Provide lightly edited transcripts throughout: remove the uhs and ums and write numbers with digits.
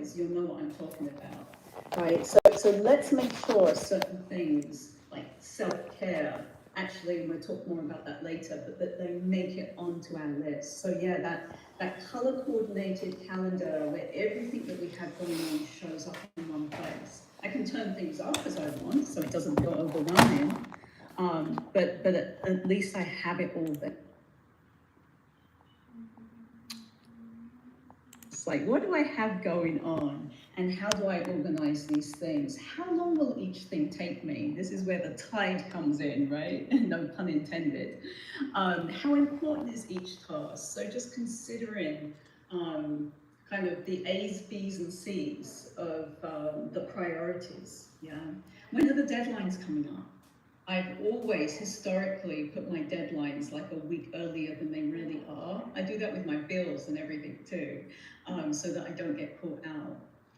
guys, you'll know what I'm talking about, right? So let's make sure certain things like self-care, actually, and we'll talk more about that later, but that they make it onto our list. So yeah, that color-coordinated calendar where everything that we have going on shows up in one place. I can turn things off as I want, so it doesn't feel overwhelming, but at least I have it all there. It's like, what do I have going on? And how do I organize these things? How long will each thing take me? This is where the tide comes in, right? No pun intended. How important is each task? So just considering kind of the A's, B's, and C's of the priorities, yeah? When are the deadlines coming up? I've always historically put my deadlines like a week earlier than they really are. I do that with my bills and everything too, so that I don't get caught out.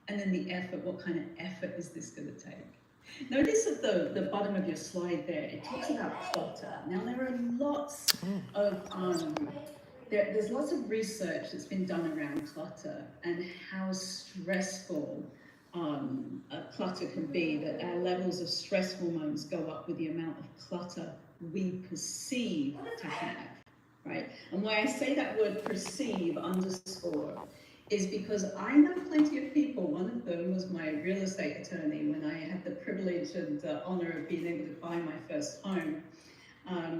And then the effort, what kind of effort is this going to take? Notice at the bottom of your slide there, it talks about clutter. Now there are lots of, there's lots of research that's been done around clutter and how stressful clutter can be, that our levels of stress hormones go up with the amount of clutter we perceive to have, right? And why I say that word perceive underscore is because I know plenty of people. One of them was my real estate attorney when I had the privilege and honor of being able to buy my first home.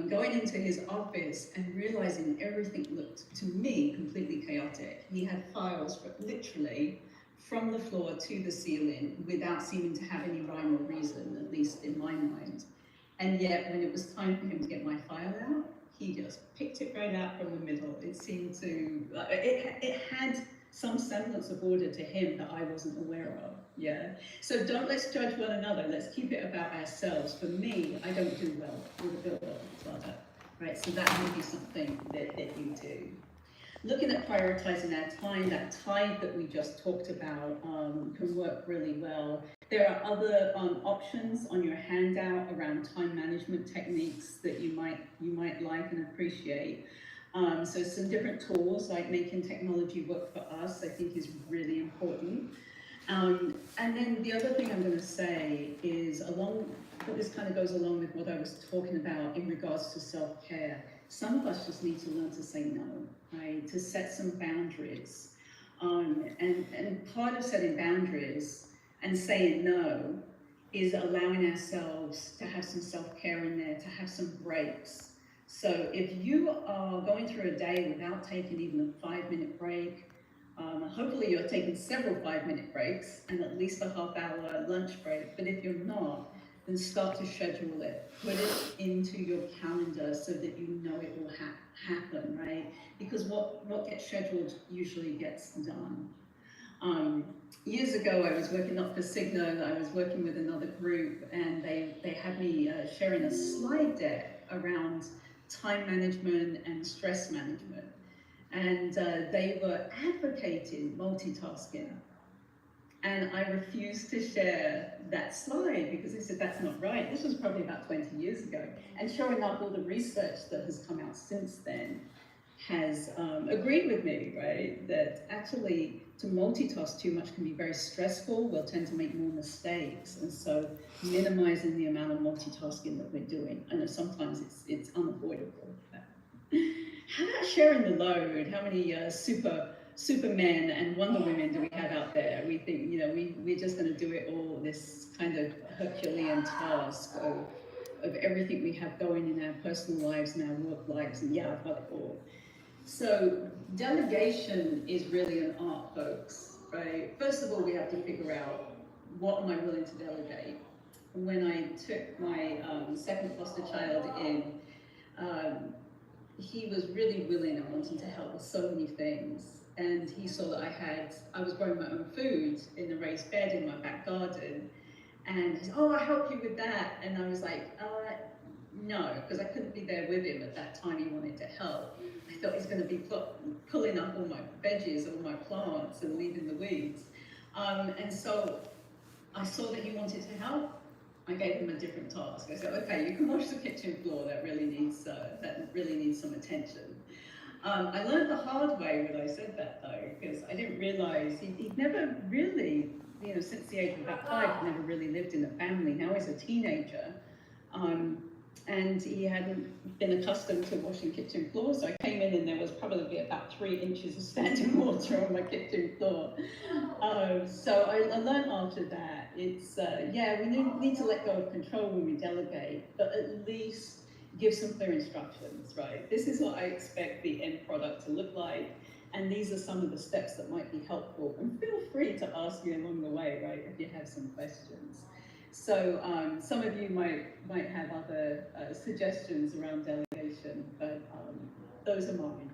Going into his office and realizing everything looked, to me, completely chaotic. He had files literally from the floor to the ceiling without seeming to have any rhyme or reason, at least in my mind. And yet, when it was time for him to get my file out, he just picked it right out from the middle. It seemed to, it had some semblance of order to him that I wasn't aware of, yeah? So let's judge one another, let's keep it about ourselves. For me, I don't do well with a build-up clutter, right? So that may be something that you do. Looking at prioritizing our time, that tide that we just talked about can work really well. There are other options on your handout around time management techniques that you might like and appreciate. So some different tools like making technology work for us, I think is really important. And then the other thing I'm going to say is but this kind of goes along with what I was talking about in regards to self-care. Some of us just need to learn to say no, right? To set some boundaries. And part of setting boundaries and saying no is allowing ourselves to have some self-care in there, to have some breaks. So if you are going through a day without taking even a 5-minute break, hopefully you're taking several 5-minute breaks and at least a half-hour lunch break. But if you're not, then start to schedule it. Put it into your calendar so that you know it will happen, right? Because what gets scheduled usually gets done. Years ago, I was working up for Cigna. I was working with another group, and they had me sharing a slide deck around time management and stress management. And they were advocating multitasking. And I refused to share that slide because they said, that's not right. This was probably about 20 years ago. And sure enough, all the research that has come out since then has agreed with me, right? That actually to multitask too much can be very stressful. We'll tend to make more mistakes. And so minimizing the amount of multitasking that we're doing. I know sometimes it's unavoidable. How about sharing the load? How many Supermen and Wonder Women do we have out there? We think, we're just going to do it all, this kind of Herculean task of everything we have going in our personal lives and our work lives, and yeah, I've got it all. So delegation is really an art, folks, right? First of all, we have to figure out, what am I willing to delegate? When I took my second foster child in, he was really willing and wanting to help with so many things. And he saw that I was growing my own food in a raised bed in my back garden. And he said, oh, I'll help you with that. And I was like, no, because I couldn't be there with him at that time he wanted to help. I thought he's going to be pulling up all my veggies, all my plants, and leaving the weeds. And so I saw that he wanted to help. I gave him a different task. I said, okay, you can wash the kitchen floor. That really needs some attention. I learned the hard way when I said that though, because I didn't realize he'd never really, since the age of about 5, never really lived in a family. Now he's a teenager. Um, and he hadn't been accustomed to washing kitchen floors. So I came in and there was probably about 3 inches of standing water on my kitchen floor. So I learned after that, it's, yeah, we need to let go of control when we delegate, but at least give some clear instructions, right? This is what I expect the end product to look like, and these are some of the steps that might be helpful. And feel free to ask me along the way, right, if you have some questions. So some of you might have other suggestions around delegation, but those are mine.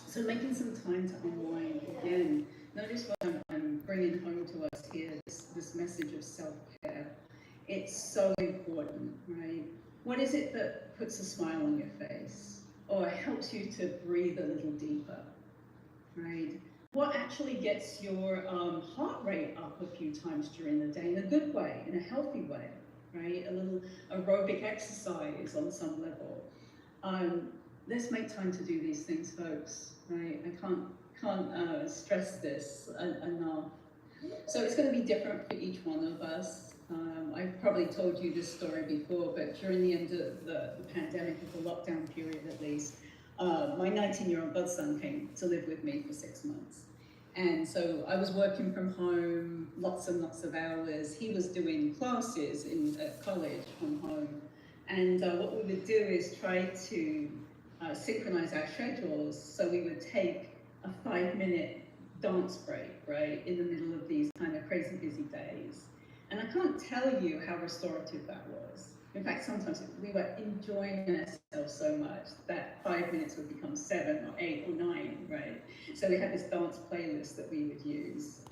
So making some time to unwind again. Notice what I'm bringing home to us here, this message of self-care. It's so important, right? What is it that puts a smile on your face or helps you to breathe a little deeper, right? What actually gets your heart rate up a few times during the day in a good way, in a healthy way, right? A little aerobic exercise on some level. Let's make time to do these things, folks, right? I can't stress this enough. So it's going to be different for each one of us. I've probably told you this story before, but during the end of the pandemic, of the lockdown period at least, my 19-year-old godson came to live with me for 6 months. And so I was working from home, lots and lots of hours. He was doing classes at college from home. And what we would do is try to synchronize our schedules. So we would take a 5-minute dance break, right, in the middle of these kind of crazy busy days. And I can't tell you how restorative that was. In fact, sometimes we were enjoying ourselves so much that 5 minutes would become 7 or 8 or 9, right? So we had this dance playlist that we would use.